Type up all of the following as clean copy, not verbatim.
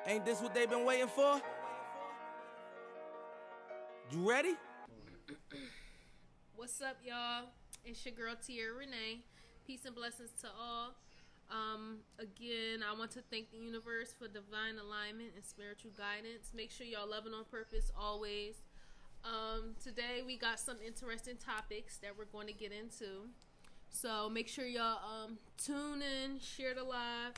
Ain't this what they been waiting for? You ready? What's up, y'all? It's your girl Teirra Renee. Peace and blessings to all. Again, I want to thank the universe for divine alignment and spiritual guidance. Make sure y'all loving on purpose always. Today we got some interesting topics that we're going to get into. So make sure y'all tune in, share the live,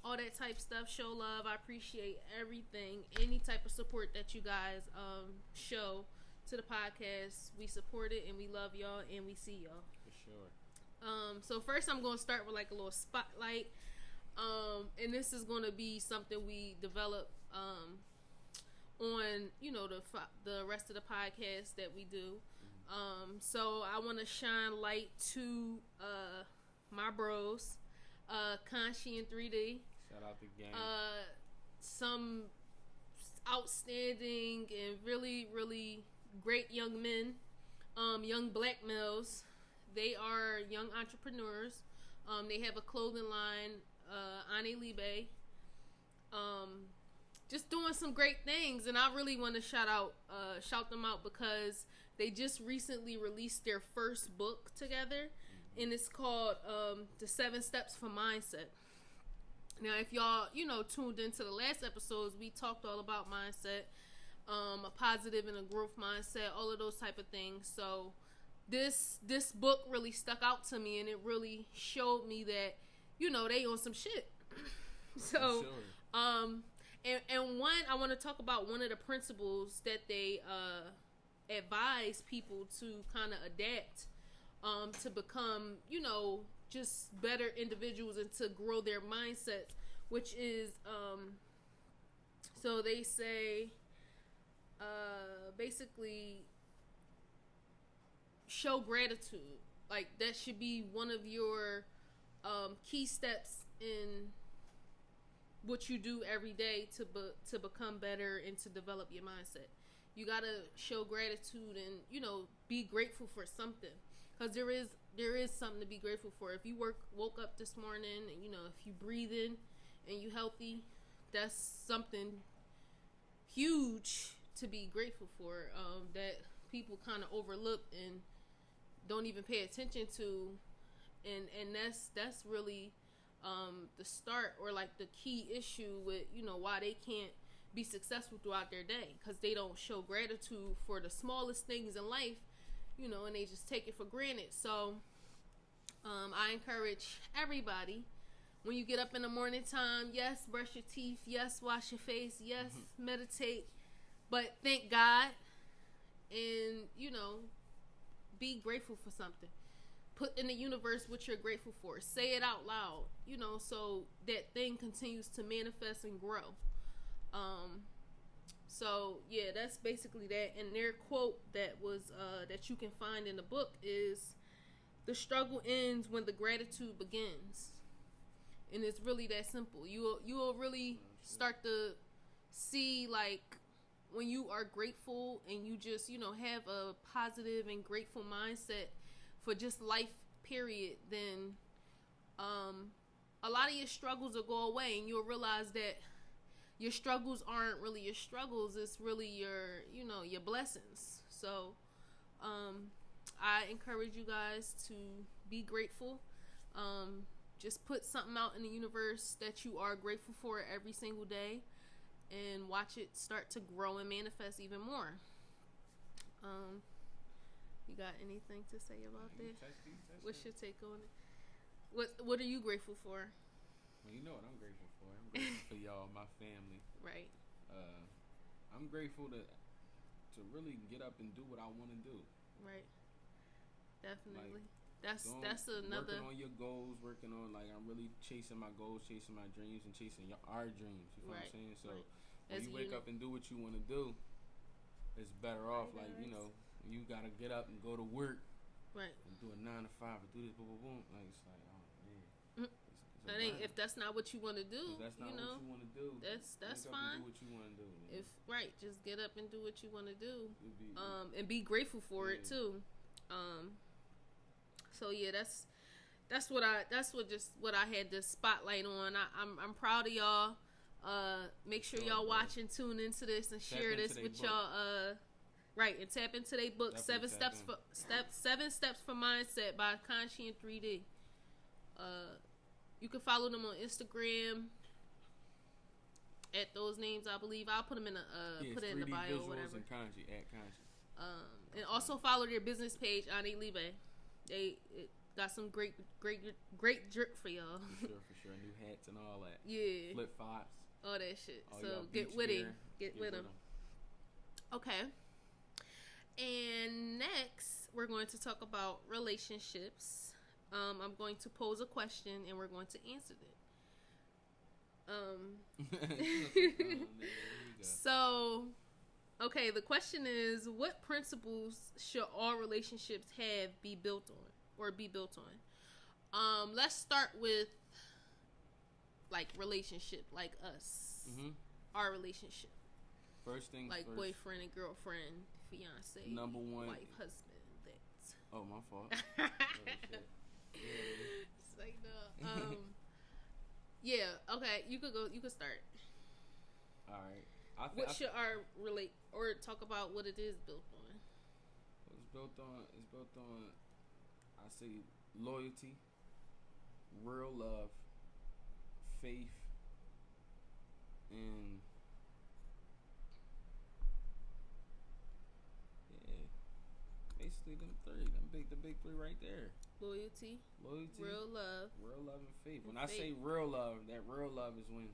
all that type stuff. Show love. I appreciate everything, any type of support that you guys show to the podcast. We support it and we love y'all and we see y'all. For sure. So first I'm going to start with like a little spotlight. And this is going to be something we develop on, the rest of the podcast that we do. So I want to shine light to my bros, Kanshi and 3D. Shout out the gang. Some outstanding and really, really great young men, young black males. They are young entrepreneurs. They have a clothing line, Ane Libe. Just doing some great things, and I really want to shout them out because they just recently released their first book together, and it's called The 7 Steps for Mindset. Now, if y'all, tuned into the last episodes, we talked all about mindset, a positive and a growth mindset, all of those type of things. So this book really stuck out to me, and it really showed me that, they on some shit. So, sure. And one, I want to talk about one of the principles that they advise people to kind of adapt to become, just better individuals and to grow their mindsets, which is, so they say, basically, show gratitude. Like, that should be one of your key steps in what you do every day to become better and to develop your mindset. You gotta show gratitude and be grateful for something, because there is something to be grateful for. If you woke up this morning and if you breathing and you healthy, that's something huge to be grateful for, that people kind of overlook and don't even pay attention to, and that's really the start, or like the key issue with why they can't be successful throughout their day, because they don't show gratitude for the smallest things in life, and they just take it for granted. So I encourage everybody, when you get up in the morning time, yes, brush your teeth, yes, wash your face, yes, meditate, but thank God, and be grateful for something. Put in the universe what you're grateful for. Say it out loud, so that thing continues to manifest and grow. So yeah, that's basically that. And their quote that was that you can find in the book is, "The struggle ends when the gratitude begins." And it's really that simple. You will really start to see, like, when you are grateful and you just have a positive and grateful mindset for just life, period, then a lot of your struggles will go away, and you'll realize that your struggles aren't really your struggles. It's really your blessings. So I encourage you guys to be grateful. Just put something out in the universe that you are grateful for every single day, and watch it start to grow and manifest even more. You got anything to say about that? What's your take on it? What are you grateful for? Well, you know what I'm grateful for. I'm grateful for y'all, my family. Right. I'm grateful to really get up and do what I want to do. Right. Definitely. Like, that's another. Working on your goals, working on, like, I'm really chasing my goals, chasing my dreams, and chasing our dreams. You know what I'm saying? So when you wake up and do what you want to do, it's better off. Like, you gotta get up and go to work, right, and do a 9 to 5 and do this, boom, boom, boom. Like, it's like, oh man. That ain't, if that's not what you want to do. If that's not what you want to do. That's fine. Do what you want to do. Man. Just get up and do what you want to do. And be grateful for it too. So yeah, that's what I had to spotlight on. I'm proud of y'all. Make sure y'all watch and tune into this and share this with y'all. Right, and tap into their book, Seven Steps for Mindset by Kanshi and 3D. You can follow them on Instagram at those names, I believe. I'll put them in put it in the bio or whatever. And Kanshi, at Kanshi. And also follow their business page, Ane Libe. They got some great drip for y'all. For sure. New hats and all that. Yeah. Flip flops. All that shit. So get with it. Get with them. Okay. And next, we're going to talk about relationships. I'm going to pose a question, and we're going to answer it. So, okay, the question is, what principles should all relationships be built on? Let's start with, like, relationship, like us. Mm-hmm. Our relationship. First things like first. Boyfriend and girlfriend, fiance, number one, wife, husband. That. Oh, my fault. It's like no. Yeah. Okay. You could go. You could start. All right. What should our relate or talk about what it is built on? It's built on. I say loyalty, real love, faith, and basically the big three right there. Loyalty, real love, and faith. When I say real love, that real love is when,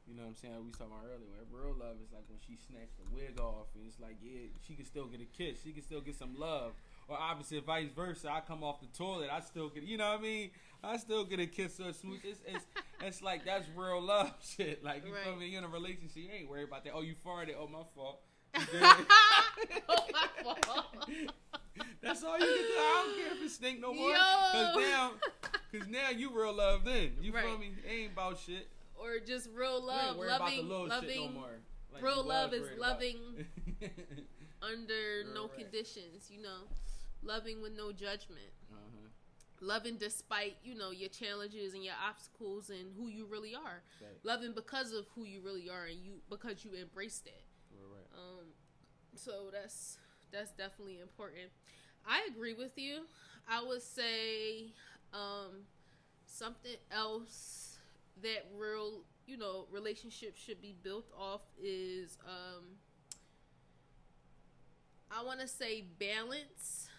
you know what I'm saying, we was talking about earlier. That real love is like when she snatched the wig off, and it's like, yeah, she can still get a kiss, she can still get some love, or obviously vice versa. I come off the toilet, I still get, you know what I mean, I still get a kiss or a smooch. It's like, that's real love shit. Like, you feel me? You're in a relationship, you ain't worried about that. Oh, you farted. Oh, my fault. Oh, my fault. That's all you can do. I don't care if it stink no more. Cause now you real love then. You feel me? It ain't about shit. Or just real love, loving. Shit no more. Like real love is loving under no conditions. You know, loving with no judgment. Loving despite, you know, your challenges and your obstacles and who you really are. Right. Loving because of who you really are and because you embrace that. Right. So that's definitely important. I agree with you. I would say something else that relationships should be built off is I want to say balance.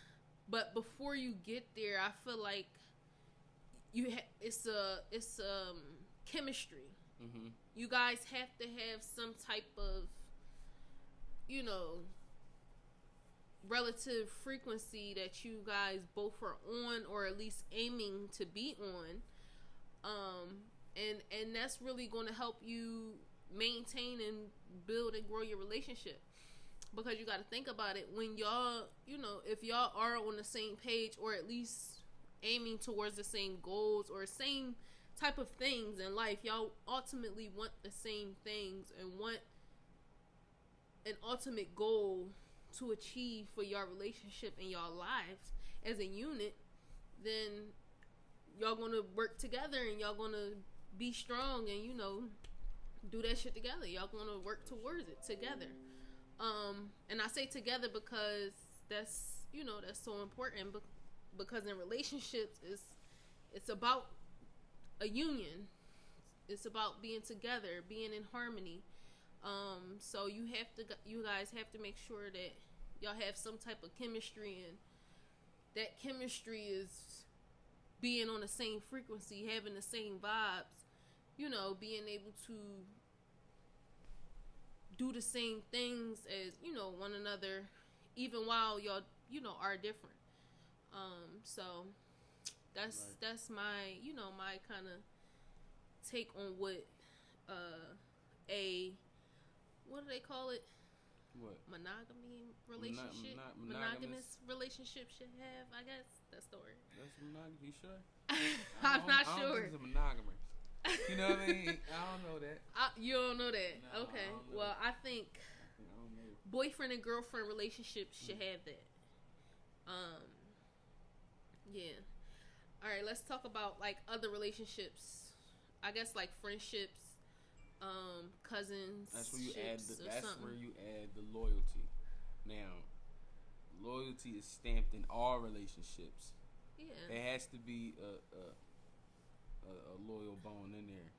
But before you get there, I feel like it's chemistry. Mm-hmm. You guys have to have some type of, you know, relative frequency that you guys both are on, or at least aiming to be on. And that's really going to help you maintain and build and grow your relationship. Because you got to think about it, when y'all, you know, if y'all are on the same page, or at least aiming towards the same goals or same type of things in life, y'all ultimately want the same things and want an ultimate goal to achieve for your relationship and y'all lives as a unit, then y'all gonna work together and y'all gonna be strong and, you know, do that shit together. Y'all gonna work towards it together. And I say together because that's, you know, that's so important, because in relationships it's about a union. It's about being together, being in harmony. So you guys have to make sure that y'all have some type of chemistry, and that chemistry is being on the same frequency, having the same vibes, you know, being able to do the same things as, you know, one another, even while y'all, you know, are different. So that's my, you know, my kind of take on what what do they call it? What? Monogamy relationship? Monogamous relationship should have, I guess. That's the word. That's monogamy, you sure? I'm not sure. I don't think it's a monogamous. You know what I mean? I don't know that. You don't know that? No, okay. Well, I think I don't know. Boyfriend and girlfriend relationships should have that. Yeah. All right, let's talk about, like, other relationships. I guess, like, friendships, cousins. That's where you add. That's something. where you add the loyalty. Now, loyalty is stamped in all relationships. Yeah. There has to be a loyal bone in there.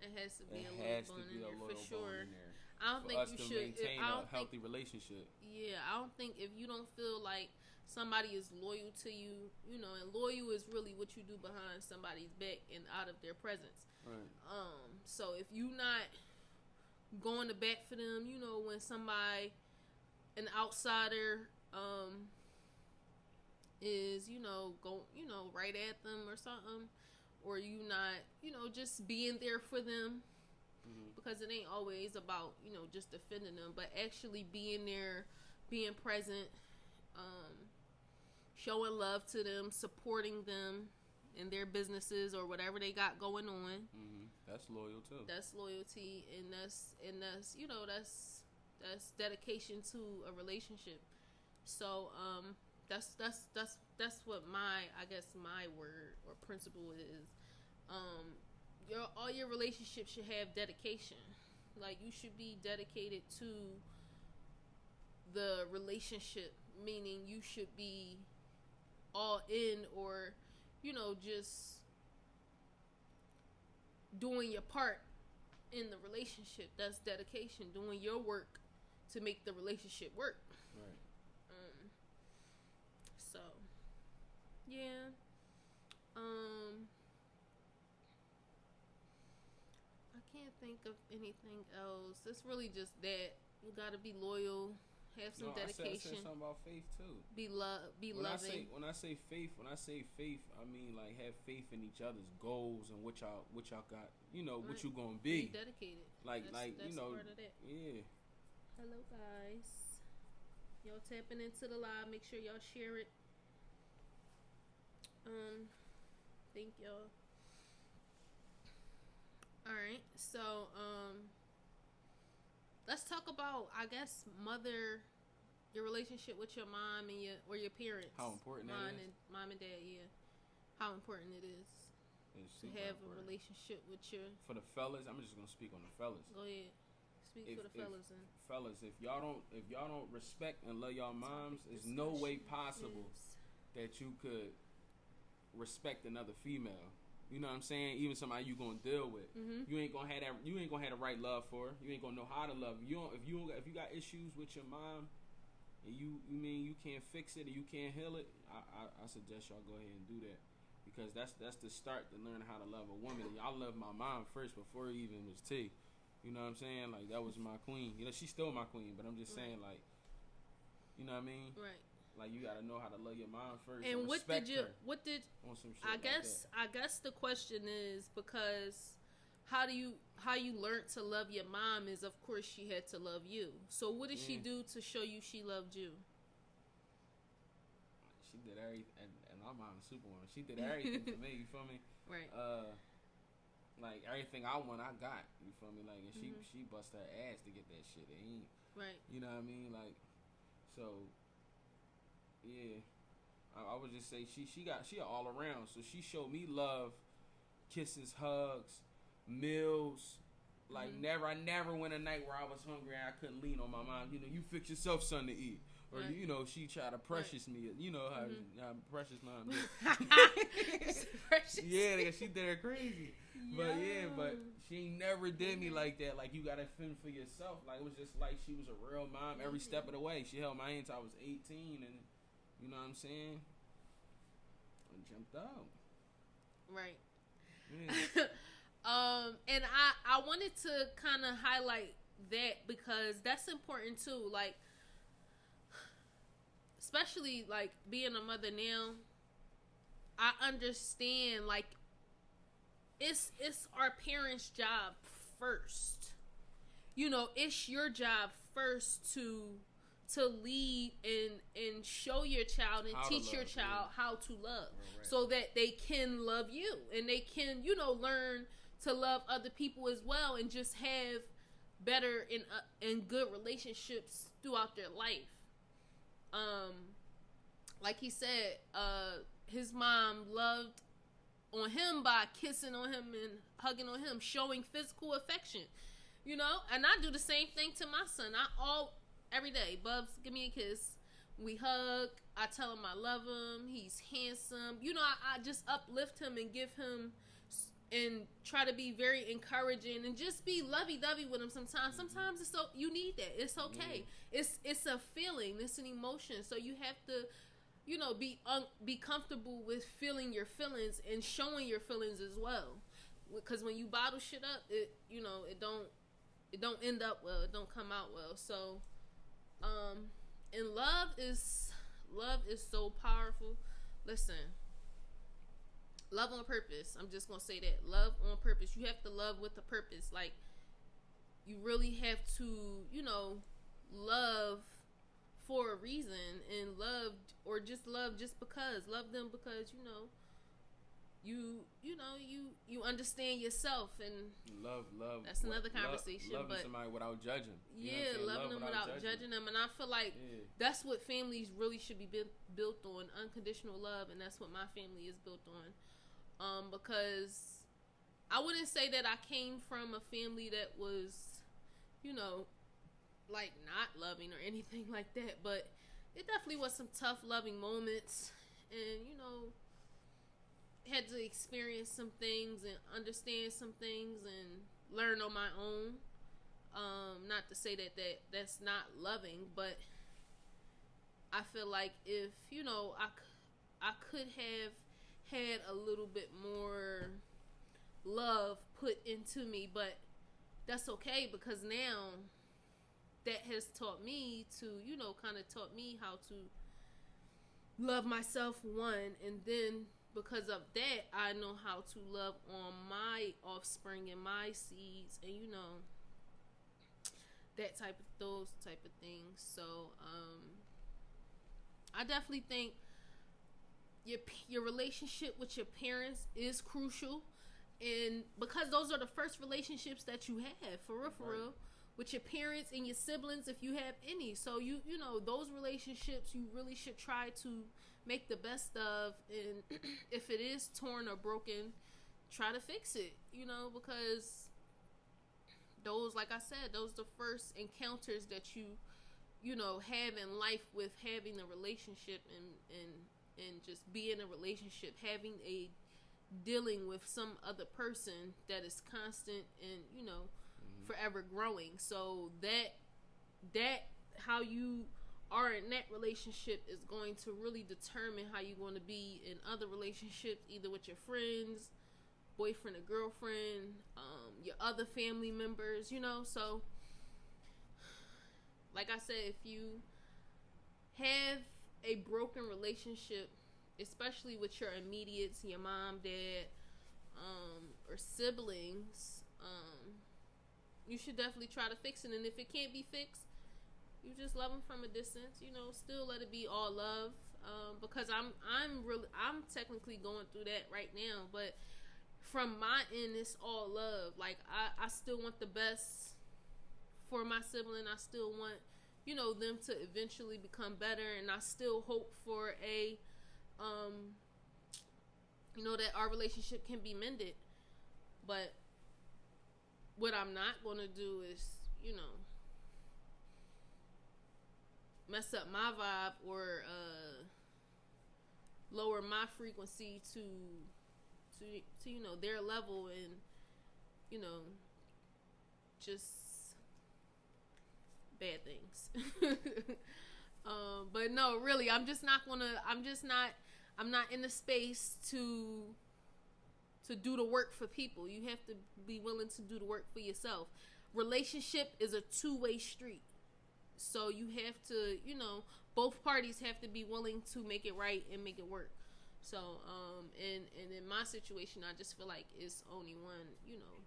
It has to be a loyal bone in there for sure. I don't think you should maintain a healthy relationship. Yeah, I don't think if you don't feel like somebody is loyal to you, and loyal is really what you do behind somebody's back and out of their presence. Right. So if you not going to bat for them, when somebody, an outsider, is go right at them or something, or you not just being there for them, because it ain't always about just defending them, but actually being there, being present, showing love to them, supporting them in their businesses or whatever they got going on. That's loyal too. That's loyalty, and that's that's dedication to a relationship. So that's what my word or principle is. All your relationships should have dedication. Like, you should be dedicated to the relationship, meaning you should be all in, or just doing your part in the relationship. That's dedication. Doing your work to make the relationship work. Right. So, yeah. I can't think of anything else. It's really just that. You gotta be loyal. Have some dedication. I said something about faith too. Be loving. When I say faith, I mean like have faith in each other's goals and what y'all got. What you gonna be. Be dedicated. That's part of that. Yeah. Hello guys. Y'all tapping into the live. Make sure y'all share it. Thank y'all. All right. So let's talk about, I guess, your relationship with your mom and your parents. How important that is. Mom and dad, yeah. How important it is to have a relationship with your. For the fellas, I'm just gonna speak on the fellas. Go ahead. Speak for the fellas. Fellas, if y'all don't respect and love y'all moms, there's no way possible that you could respect another female. You know what I'm saying? Even somebody you gonna deal with, you ain't gonna have that. You ain't gonna have the right love for her. You ain't gonna know how to love her. If you got issues with your mom, and you can't fix it or you can't heal it, I suggest y'all go ahead and do that, because that's the start to learn how to love a woman. And y'all love my mom first before it even was T. You know what I'm saying? Like, that was my queen. She's still my queen, but I'm just saying, like, you know what I mean? Right. Like, you gotta know how to love your mom first. And what did on some shit I guess the question is, because how you learn to love your mom is, of course, she had to love you. So what did she do to show you she loved you? She did everything, and my mom's Superwoman. She did everything for me. You feel me? Right. Like, everything I want, I got. You feel me? Like, and she bust her ass to get that shit. It ain't. Right. You know what I mean? Like, so. Yeah, I would just say she all around. So she showed me love, kisses, hugs, meals. Like, I never went a night where I was hungry and I couldn't lean on my mom. You fix yourself something to eat, or she tried to precious me. You know how precious mom did. Precious. Yeah, she did her crazy. But she never did me like that. Like, you gotta fend for yourself. Like, it was just like she was a real mom every step of the way. She held my hand until I was 18, and. You know what I'm saying? I jumped out. Right. Yeah. And I wanted to kind of highlight that, because that's important too. Like, especially like being a mother now, I understand, like, it's our parents' job first. It's your job first to lead and show your child and teach your child how to love, so that they can love you and they can, learn to love other people as well, and just have better and good relationships throughout their life. Like he said, his mom loved on him by kissing on him and hugging on him, showing physical affection. You know, and I do the same thing to my son. Every day, Bubs, give me a kiss. We hug. I tell him I love him. He's handsome. You know, I just uplift him and give him and try to be very encouraging and just be lovey-dovey with him sometimes. Sometimes it's so you need that. It's okay. Yeah. It's a feeling. It's an emotion. So you have to, you know, be comfortable with feeling your feelings and showing your feelings as well. Because when you bottle shit up, it don't end up well. It don't come out well. So, and love is so powerful. Listen. Love on purpose. I'm just going to say that. Love on purpose. You have to love with a purpose. Like, you really have to, you know, love for a reason and love just because. Love them because, you know, you understand yourself and love. That's another conversation. Loving somebody without judging. Yeah, loving them without judging them. And I feel like that's what families really should be built on, unconditional love, and that's what my family is built on. Because I wouldn't say that I came from a family that was, you know, like not loving or anything like that, but it definitely was some tough loving moments, and you know, had to experience some things and understand some things and learn on my own. Not to say that's not loving, but I feel like if, you know, I could have had a little bit more love put into me, but that's okay because now that has taught me to, you know, kind of taught me how to love myself, one, and then because of that, I know how to love on my offspring and my seeds, and you know, those type of things. So, I definitely think your relationship with your parents is crucial, and because those are the first relationships that you have, for real, with your parents and your siblings, if you have any. So you know, those relationships you really should try to make the best of, and if it is torn or broken, try to fix it, you know, because those, like I said, those are the first encounters that you know, have in life with having a relationship and just being in a relationship, having a dealing with some other person that is constant and, you know, forever growing. So that how you are in that relationship is going to really determine how you're going to be in other relationships, either with your friends, boyfriend or girlfriend, your other family members, you know. So like I said, if you have a broken relationship, especially with your immediates, your mom, dad, or siblings, you should definitely try to fix it. And if it can't be fixed, you just love them from a distance, you know, still let it be all love, because I'm technically going through that right now, but from my end, it's all love. Like, I still want the best for my sibling. I still want, you know, them to eventually become better, and I still hope for a, you know, that our relationship can be mended. But what I'm not going to do is, you know, mess up my vibe or lower my frequency to you know, their level, and you know, just bad things. But no, really, I'm not in the space to do the work for people. You have to be willing to do the work for yourself. Relationship is a two-way street. So you have to, you know, both parties have to be willing to make it right and make it work. So, and in my situation, I just feel like it's only one, you know,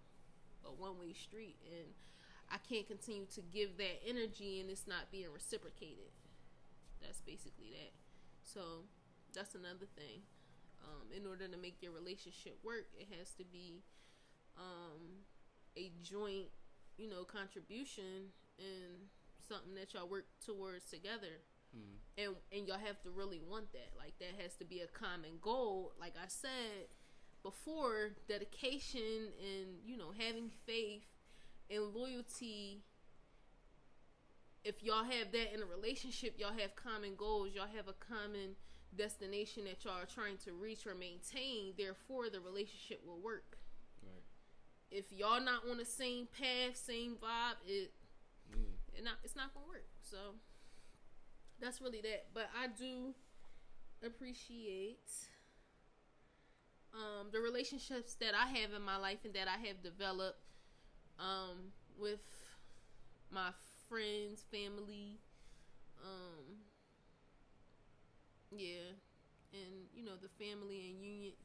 a one-way street, and I can't continue to give that energy and it's not being reciprocated. That's basically that. So that's another thing. In order to make your relationship work, it has to be a joint, you know, contribution and something that y'all work towards together. And y'all have to really want that. Like, that has to be a common goal. Like I said before, dedication and, you know, having faith and loyalty, if y'all have that in a relationship, y'all have common goals, y'all have a common destination that y'all are trying to reach or maintain, therefore the relationship will work. Right. If y'all not on the same path, same vibe, it's not gonna work. So that's really that. But I do appreciate the relationships that I have in my life and that I have developed with my friends, family, and you know, the family and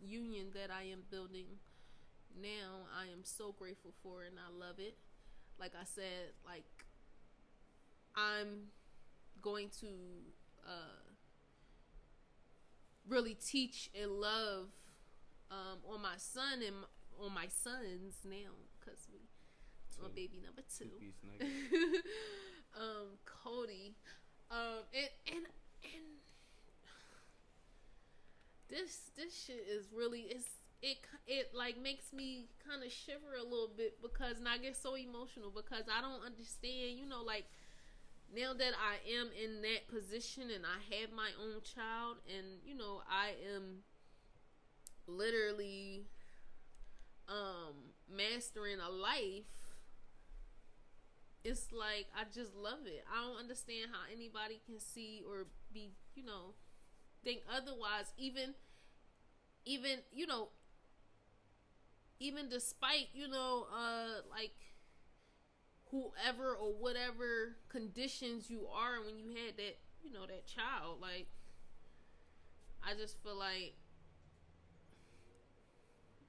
union that I am building now. I am so grateful for it, and I love it. Like I said, like I'm going to really teach and love on my son and on my sons now, because we on baby number 2. Cody, and this shit is really, it like makes me kind of shiver a little bit, because, and I get so emotional because I don't understand, you know, like now that I am in that position and I have my own child, and you know, I am literally mastering a life. It's like, I just love it. I don't understand how anybody can see or be, you know, think otherwise, even you know, even despite, you know, like whoever or whatever conditions you are when you had that, you know, that child. Like, I just feel like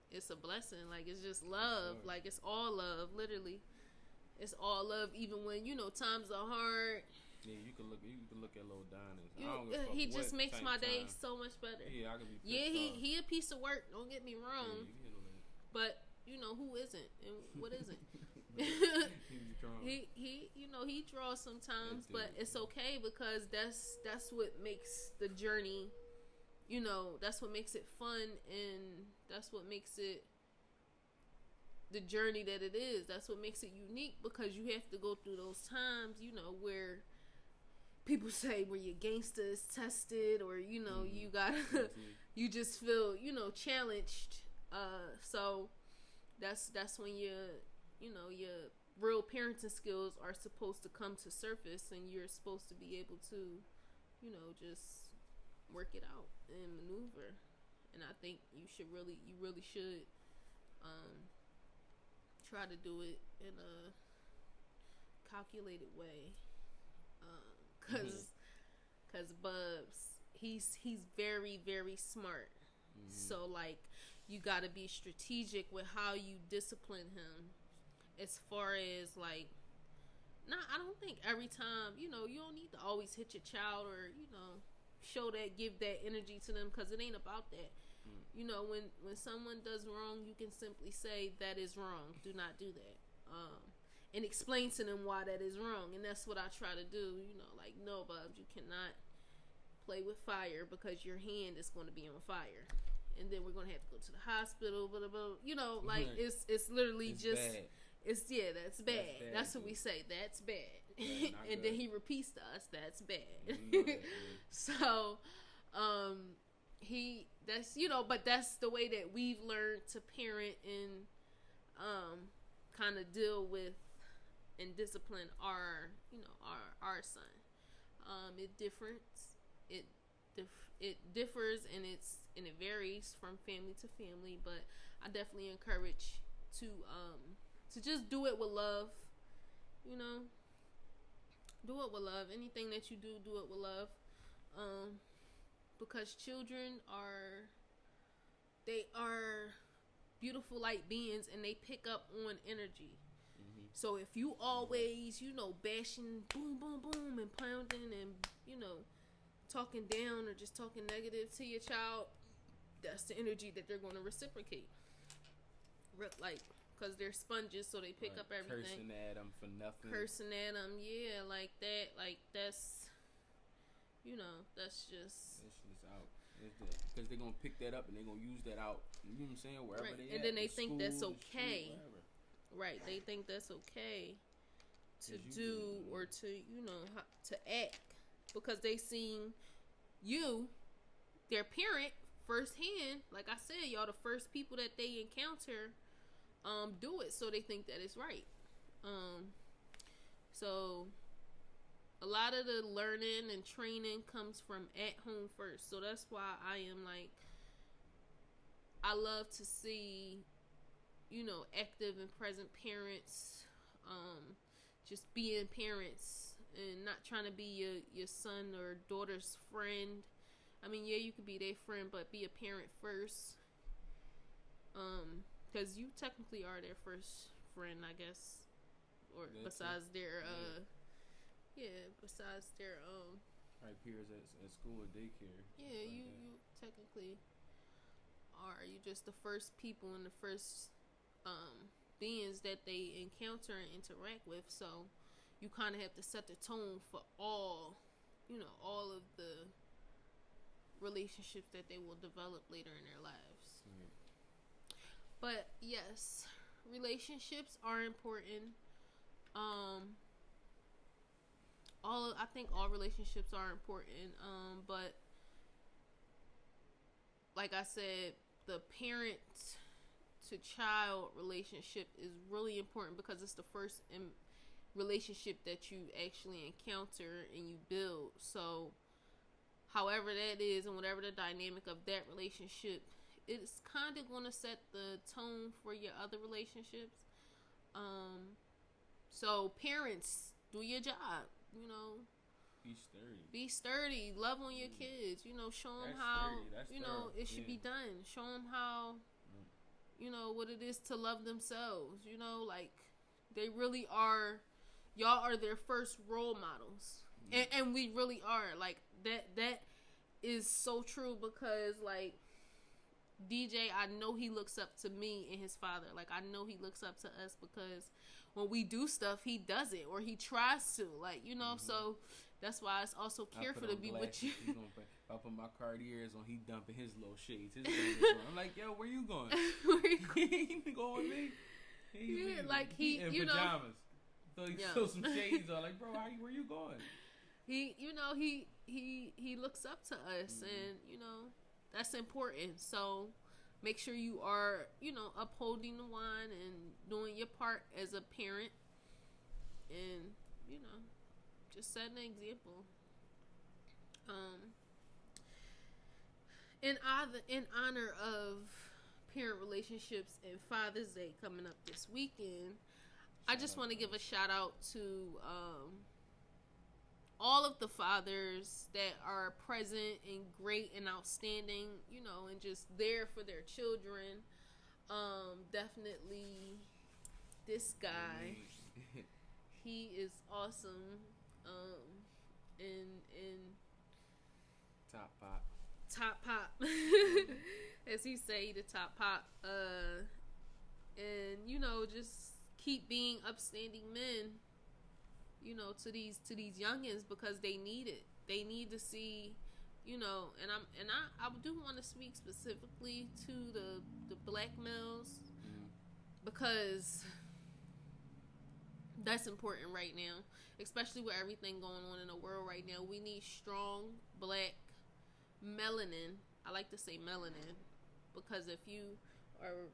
it's a blessing. Like, it's just love. Like, it's all love, literally. It's all love, even when, you know, times are hard. Yeah, you can look at Lil Don. He just makes my day so much better. Yeah, I can be pissed off. He a piece of work. Don't get me wrong. Yeah, but you know, who isn't and what isn't? he you know, he draws sometimes, but it's okay, because that's what makes the journey, you know, that's what makes it fun, and that's what makes it the journey that it is. That's what makes it unique, because you have to go through those times, you know, where people say where your gangster is tested, or you know, you gotta you just feel, you know, challenged. So that's when you know, your real parenting skills are supposed to come to surface, and you're supposed to be able to, you know, just work it out and maneuver. And I think you really should try to do it in a calculated way, cause Bubs, he's very, very smart. So like, you got to be strategic with how you discipline him, as far as like, I don't think every time, you know, you don't need to always hit your child, or you know, give that energy to them, because it ain't about that. You know, when someone does wrong, you can simply say, that is wrong, do not do that, and explain to them why that is wrong. And that's what I try to do. You know, like, no, Bubs, you cannot play with fire, because your hand is going to be on fire, and then we're going to have to go to the hospital, blah, blah, blah. You know, like, it's literally it's just bad. That's bad. That's what we say, that's bad. And then he repeats to us, that's bad. So that's, you know, but that's the way that we've learned to parent and kind of deal with and discipline our, you know, our son. It differs, and it varies from family to family, but I definitely encourage to just do it with love. You know, do it with love. Anything that you do it with love. Because children are beautiful light beings, and they pick up on energy. So if you always, you know, bashing, boom, boom, boom, and pounding, and, you know, talking down or just talking negative to your child, that's the energy that they're going to reciprocate. Like, because they're sponges, so they pick up everything. Cursing at them for nothing. Yeah, like that. Like, that's, you know, that's just... It's just out. Because they're going to pick that up, and they're going to use that out. You know what I'm saying? Wherever they and at. then they think school, that's okay. Street, Right. They think that's okay to do or to, to act because they seen you, their parent, firsthand. Like I said, y'all the first people that they encounter do it, so they think that it's right. So a lot of the learning and training comes from at home first. So that's why I am like, I love to see, active and present parents, just being parents and not trying to be your son or daughter's friend. I mean, yeah, you could be their friend, but be a parent first. Because you technically are their first friend, I guess. Or besides their, besides their, right, peers at school or daycare. Yeah, you technically are. You just the first people and the first, beings that they encounter and interact with. So you kind of have to set the tone for all of the relationships that they will develop later in their lives. Mm-hmm. But yes, relationships are important. I think all relationships are important. But like I said, the parent to child relationship is really important because it's the first relationship that you actually encounter and you build. So however that is and whatever the dynamic of that relationship, it's kind of going to set the tone for your other relationships. So parents, do your job, Be sturdy. Love on your kids. Show them how, it should be done. Show them how, what it is to love themselves. Like they really are, y'all are their first role models. And we really are. Like that is so true because like DJ, I know he looks up to me and his father. Like I know he looks up to us because when we do stuff, he does it or he tries to. Like, so that's why it's also careful to be with you. I put my Cartiers on, he dumping his little shades. I'm like, yo, where you going? He ain't going with me. He in pajamas. So he throw some shades on. Like, bro, where you going? He looks up to us, and that's important. So make sure you are upholding the line and doing your part as a parent, and just setting an example. In honor of parent relationships and Father's Day coming up this weekend, I just want to give a shout out to all of the fathers that are present and great and outstanding, and just there for their children. Definitely this guy, he is awesome. And top pop, as he say, the top pop. And just keep being upstanding men. To these youngins because they need it. They need to see, and I do want to speak specifically to the black males because that's important right now, especially with everything going on in the world right now. We need strong black melanin. I like to say melanin because if you are,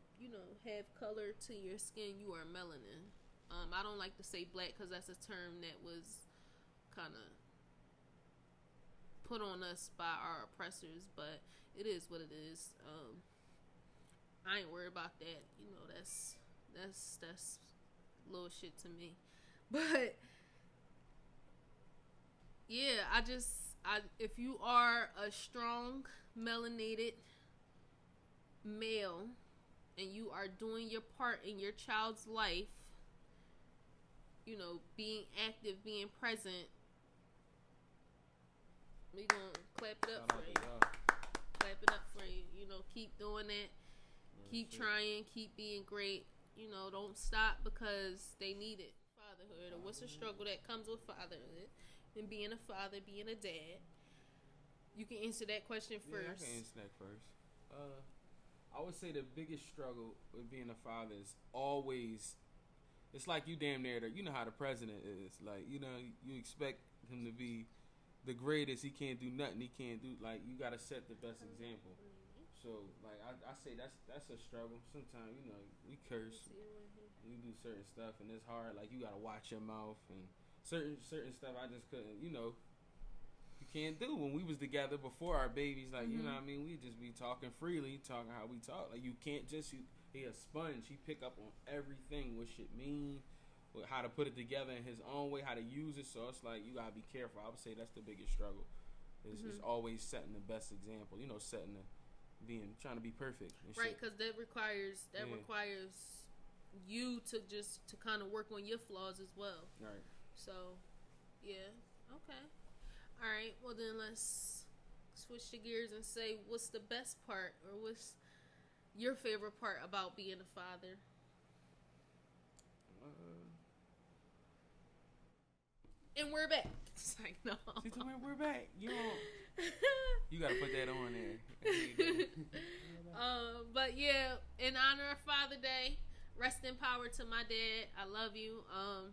have color to your skin, you are melanin. I don't like to say black because that's a term that was kind of put on us by our oppressors, but it is what it is. I ain't worried about that. That's little shit to me. But yeah, if you are a strong melanated male and you are doing your part in your child's life, being active, being present, we gonna clap it up for you. Clap it up for you. Keep doing it. Keep trying. Keep being great. Don't stop because they need it. Fatherhood, or what's the struggle that comes with fatherhood and being a father, being a dad. You can answer that question first. Yeah, I can answer that first. I would say the biggest struggle with being a father is always it's like you damn near you know how the president is. Like, you know, you expect him to be the greatest. He can't do nothing. He can't do, like, you got to set the best example. So, like, I say that's a struggle. Sometimes, you know, we curse. We do certain stuff, and it's hard. Like, you got to watch your mouth. And certain stuff I just couldn't, you know, you can't do. When we was together before our babies, like, you know what I mean? We'd just be talking freely, talking how we talk. Like, you can't just, he a sponge. He pick up on everything, what shit mean, how to put it together in his own way, how to use it. So it's like, you got to be careful. I would say that's the biggest struggle. It's always setting the best example. You know, trying to be perfect. Right, because that requires you to kind of work on your flaws as well. Right. So, yeah. Okay. All right. Well, then let's switch the gears and say, what's the best part, or what's your favorite part about being a father? And we're back. It's like, no. She told me we're back. You gotta put that on there. But yeah, in honor of Father Day, rest in power to my dad. I love you. I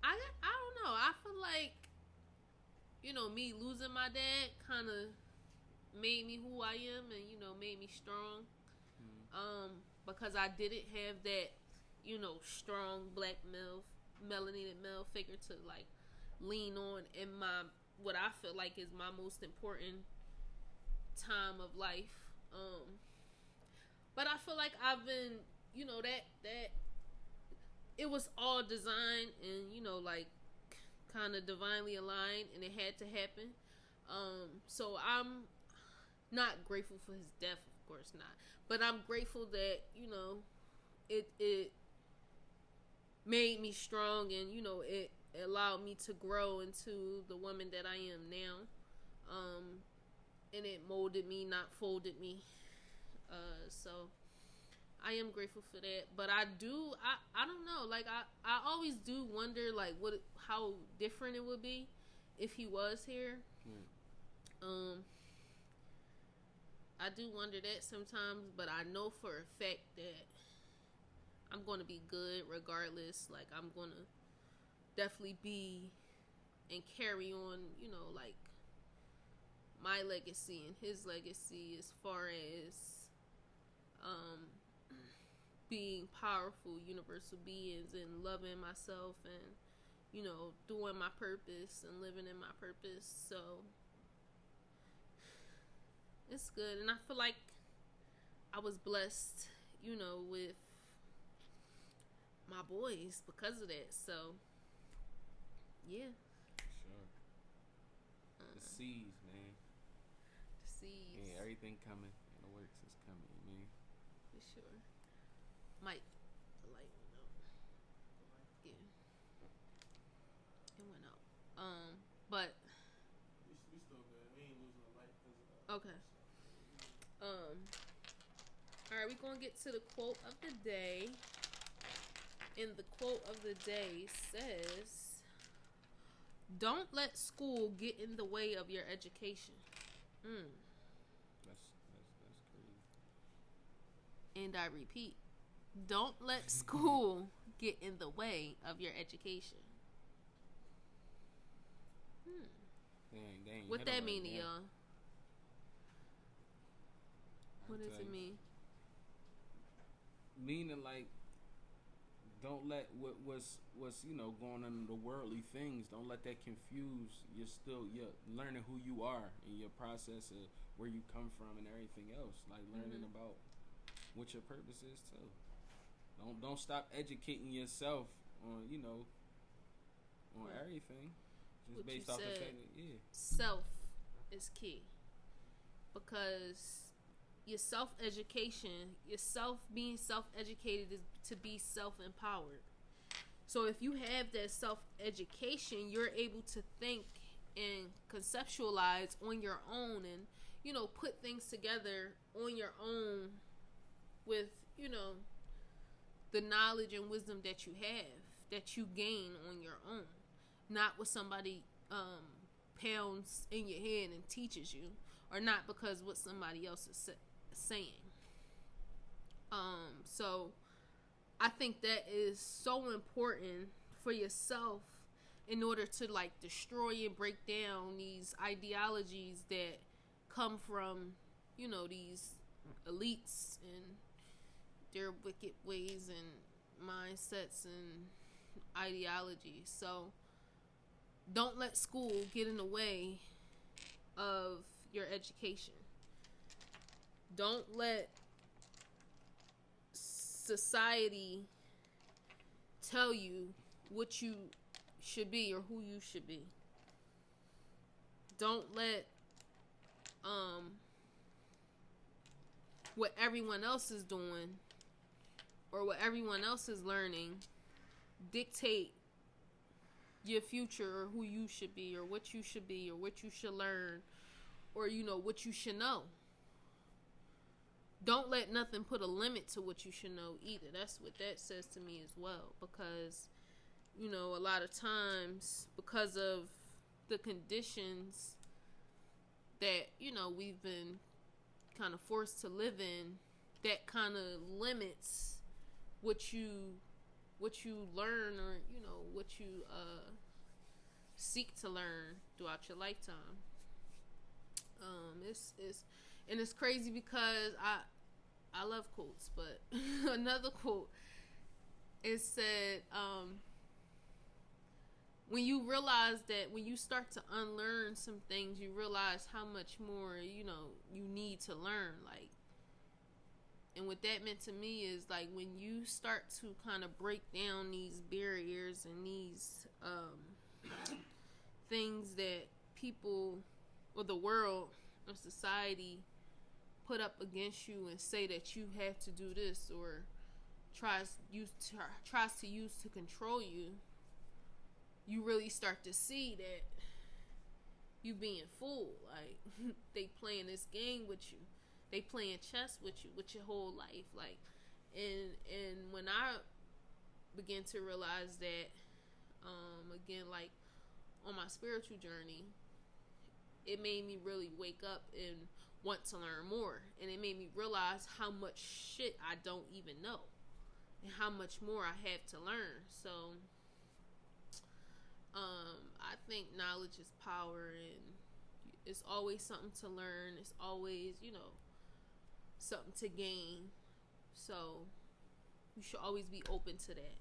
don't know. I feel like, you know, me losing my dad kind of made me who I am, and, you know, made me strong. Because I didn't have that, you know, strong black melanated male figure to, like, lean on in my, what I feel like is my most important time of life. But I feel like I've been, you know, that it was all designed and, you know, like, kind of divinely aligned, and it had to happen. So I'm not grateful for his death, of course not, but I'm grateful that, you know, it made me strong, and, you know, it allowed me to grow into the woman that I am now. And it molded me, not folded me. So I am grateful for that. But I don't know, like, I always do wonder, like, how different it would be if he was here. I do wonder that sometimes, but I know for a fact that I'm going to be good regardless. Like, I'm going to definitely be and carry on, you know, like, my legacy and his legacy as far as being powerful universal beings and loving myself and, you know, doing my purpose and living in my purpose. So it's good, and I feel like I was blessed, you know, with my boys because of that. So yeah. Sure. The seeds, man. The seeds. Yeah, everything coming in the works is coming, man. For sure. Mike, the light went out. Yeah. It went out. But we still good. We ain't losing the light because of that. Okay. Alright, we're gonna get to the quote of the day. And the quote of the day says, "Don't let school get in the way of your education." That's crazy. And I repeat, don't let school get in the way of your education. Dang, What that mean to y'all? What does it mean? Meaning, like, don't let what's you know, going on in the worldly things, don't let that confuse you're learning who you are in your process of where you come from and everything else. Like, learning about what your purpose is too. Don't stop educating yourself on, you know, on everything. Just what based you off the said, fact that, self is key. Because your self-education, being self-educated is to be self-empowered. So if you have that self-education, you're able to think and conceptualize on your own and, you know, put things together on your own with, you know, the knowledge and wisdom that you have, that you gain on your own. Not what somebody pounds in your head and teaches you, or not because what somebody else is saying. So I think that is so important for yourself in order to like destroy and break down these ideologies that come from, you know, these elites and their wicked ways and mindsets and ideologies. So don't let school get in the way of your education. Don't let society tell you what you should be or who you should be. Don't let what everyone else is doing or what everyone else is learning dictate your future or who you should be or what you should be or what you should learn or, you know, what you should know. Don't let nothing put a limit to what you should know either. That's what that says to me as well, because, you know, a lot of times because of the conditions that, you know, we've been kind of forced to live in, that kind of limits what you learn or, you know, what you seek to learn throughout your lifetime. It's crazy because I love quotes, but another quote, it said, when you realize that when you start to unlearn some things, you realize how much more, you know, you need to learn. Like, and what that meant to me is like when you start to kind of break down these barriers and these things that people or the world or society put up against you and say that you have to do this or tries to use to control you, you really start to see that you being fooled. Like, they playing this game with you. They playing chess with you, with your whole life. Like, and when I began to realize that, again, like, on my spiritual journey, it made me really wake up and want to learn more. And it made me realize how much shit I don't even know and how much more I have to learn. So, I think knowledge is power, and it's always something to learn. It's always, you know, something to gain. So you should always be open to that.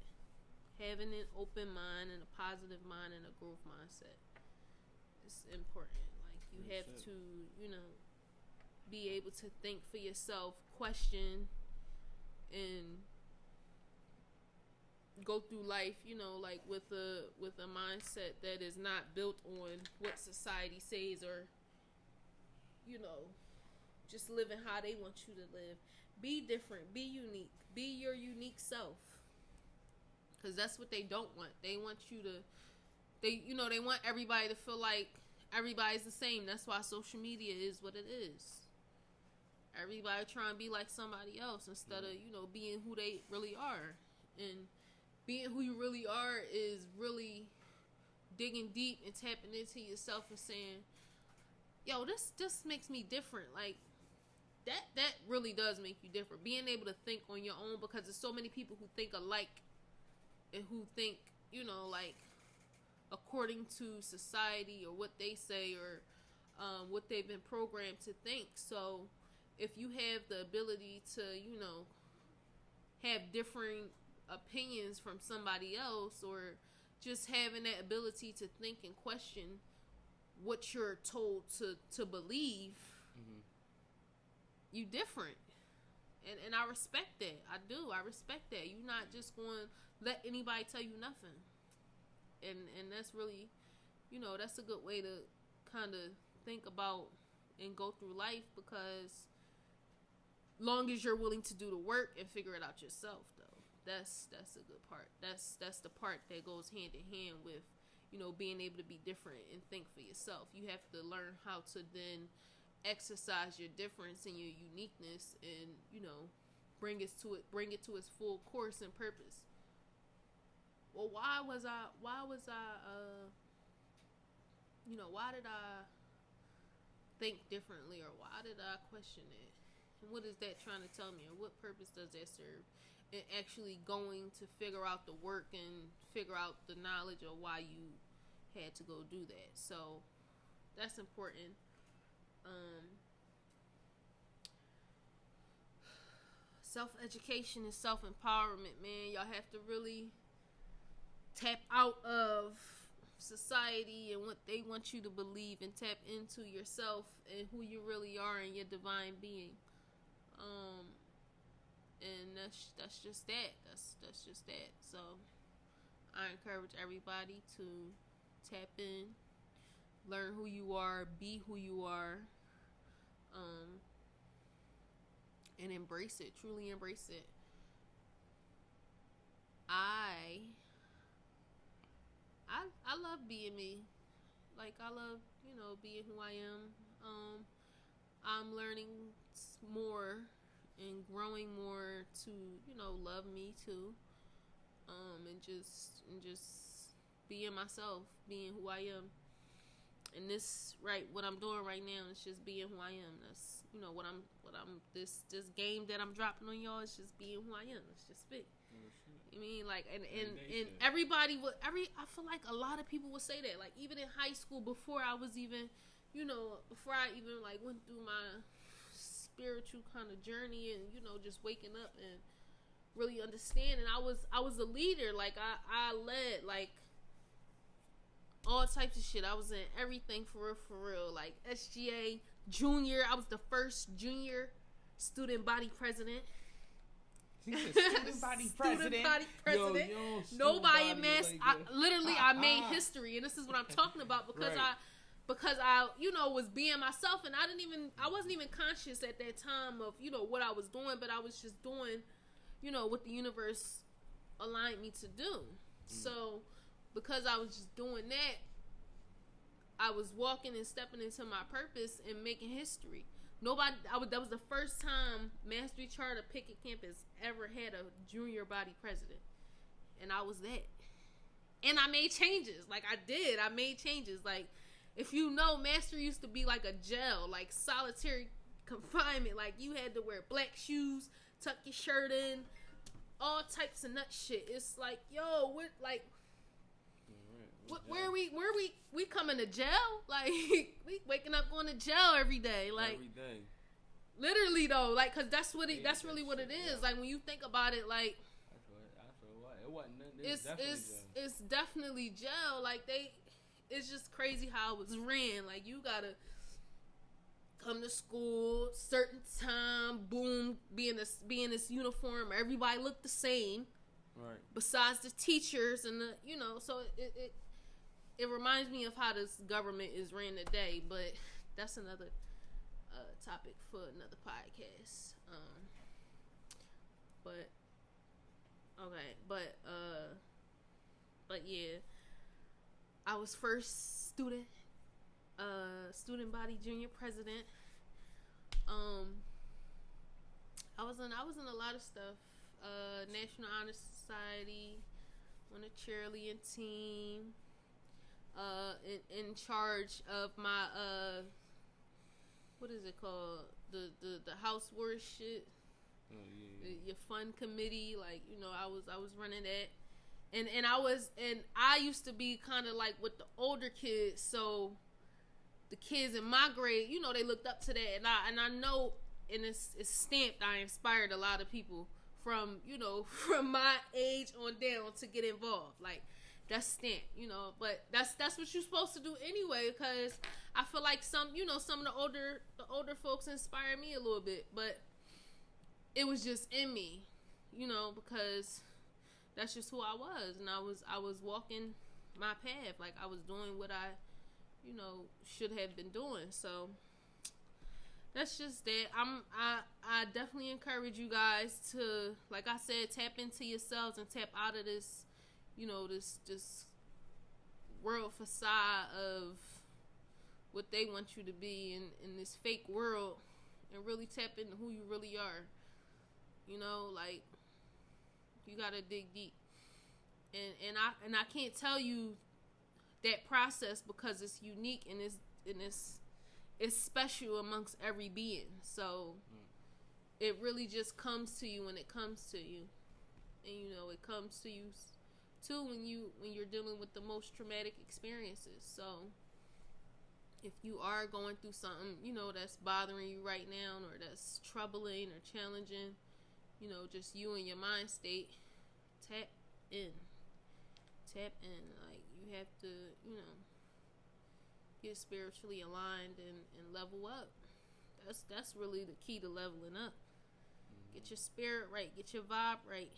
Having an open mind and a positive mind and a growth mindset is important. Like, you have to, you know, be able to think for yourself, question, and go through life, you know, like with a mindset that is not built on what society says, or, you know, just living how they want you to live. Be different, be unique, be your unique self, because that's what they don't want. They want you to, they want everybody to feel like everybody's the same. That's why social media is what it is. Everybody trying to be like somebody else instead of, you know, being who they really are. And being who you really are is really digging deep and tapping into yourself and saying, yo, this makes me different. Like, that really does make you different. Being able to think on your own, because there's so many people who think alike and who think, you know, like, according to society or what they say or what they've been programmed to think. So if you have the ability to, you know, have differing opinions from somebody else, or just having that ability to think and question what you're told to believe, you different. And I respect that. I do. I respect that. You're not just going to let anybody tell you nothing. And that's really, you know, that's a good way to kind of think about and go through life, because long as you're willing to do the work and figure it out yourself, though. That's a good part. That's the part that goes hand in hand with, you know, being able to be different and think for yourself. You have to learn how to then exercise your difference and your uniqueness, and, you know, bring it to its full course and purpose. Well, why did I think differently, or why did I question it? what is that trying to tell me, or what purpose does that serve? And actually going to figure out the work and figure out the knowledge of why you had to go do that. So that's important. Self-education and self-empowerment, man. Y'all have to really tap out of society and what they want you to believe, and tap into yourself and who you really are and your divine being. And that's just that. That's just that. So I encourage everybody to tap in, learn who you are, be who you are, and embrace it. Truly embrace it. I love being me. Like, I love, being who I am. I'm learning more and growing more to, love me too. And just being myself, being who I am. And what I'm doing right now is just being who I am. That's, this game that I'm dropping on y'all is just being who I am. It's just spit. I mean, like, and everybody I feel like a lot of people would say that, like, even in high school, before I was even, before I even, like, went through my spiritual kind of journey and, just waking up and really understanding, I was a leader. Like, I led, like, all types of shit. I was in everything for real. Like, SGA junior, I was the first junior student body president. Student body president. Yo, nobody masked. I made history, and this is what I'm talking about, because I was being myself, and I wasn't even conscious at that time of what I was doing, but I was just doing what the universe aligned me to do. So because I was just doing that, I was walking and stepping into my purpose and making history. That was the first time Mastery Charter Pickett Campus ever had a junior body president. And I was that. And I made changes. Like, I made changes. Like, if Mastery used to be like a jail, like solitary confinement. Like, you had to wear black shoes, tuck your shirt in, all types of nut shit. It's like, yo, what, like, where we coming to jail? Like, we waking up going to jail every day. Like, every day. Literally though, like, cause that's really what it is. Yeah. Like, when you think about it, like, it wasn't. It's definitely jail. Like, it's just crazy how it was ran. Like, you gotta come to school certain time, boom, be in this uniform. Everybody looked the same. Right. Besides the teachers and the, so it reminds me of how this government is ran today, but that's another topic for another podcast. But yeah, I was first student body junior president. I was in a lot of stuff. National Honor Society, on a cheerleading team, in charge of my what is it called, the house war shit. Oh, yeah. Your fun committee, like, I was running that, and I used to be kind of like with the older kids, so the kids in my grade, they looked up to that, and I know, and it's stamped, I inspired a lot of people from my age on down to get involved. Like, that's stamped, but that's what you're supposed to do anyway, because I feel like some of the older folks inspire me a little bit, but it was just in me, because that's just who I was, and I was walking my path. Like, I was doing what I should have been doing. So that's just that. I definitely encourage you guys to, like I said, tap into yourselves and tap out of this, this world facade of what they want you to be in this fake world, and really tap into who you really are. Like, you gotta dig deep. And I can't tell you that process, because it's unique and it's special amongst every being. So it really just comes to you when it comes to you. And you know, it comes to you too when you're dealing with the most traumatic experiences. So if you are going through something, you know, that's bothering you right now, or that's troubling or challenging, you know, just you and your mind state, tap in. Like, you have to, you know, get spiritually aligned and level up. That's really the key to leveling up. Get your spirit right, get your vibe right.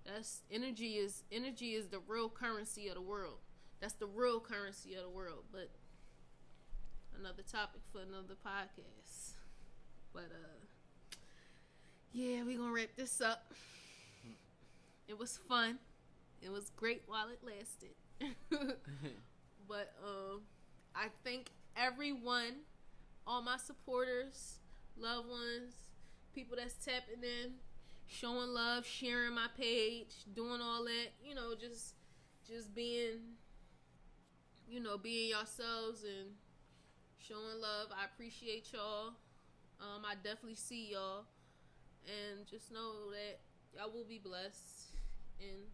That's energy is the real currency of the world. That's the real currency of the world. But another topic for another podcast. But yeah, we're gonna wrap this up. It was fun. It was great while it lasted. But I thank everyone, all my supporters, loved ones, people that's tapping in, showing love, sharing my page, doing all that, you know, just being, you know, being yourselves and showing love. I appreciate y'all. I definitely see y'all, and just know that y'all will be blessed and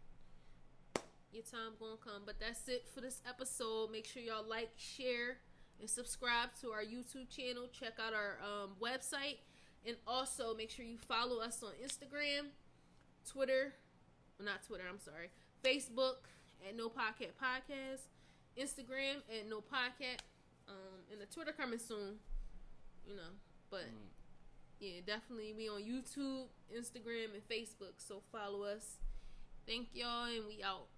your time gonna come. But that's it for this episode. Make sure y'all like, share, and subscribe to our YouTube channel. Check out our website. And also, make sure you follow us on Instagram, Facebook at NOPODCAP Podcast, Instagram at NOPODCAP, and the Twitter coming soon, you know. But, yeah, definitely we on YouTube, Instagram, and Facebook, so follow us. Thank y'all, and we out.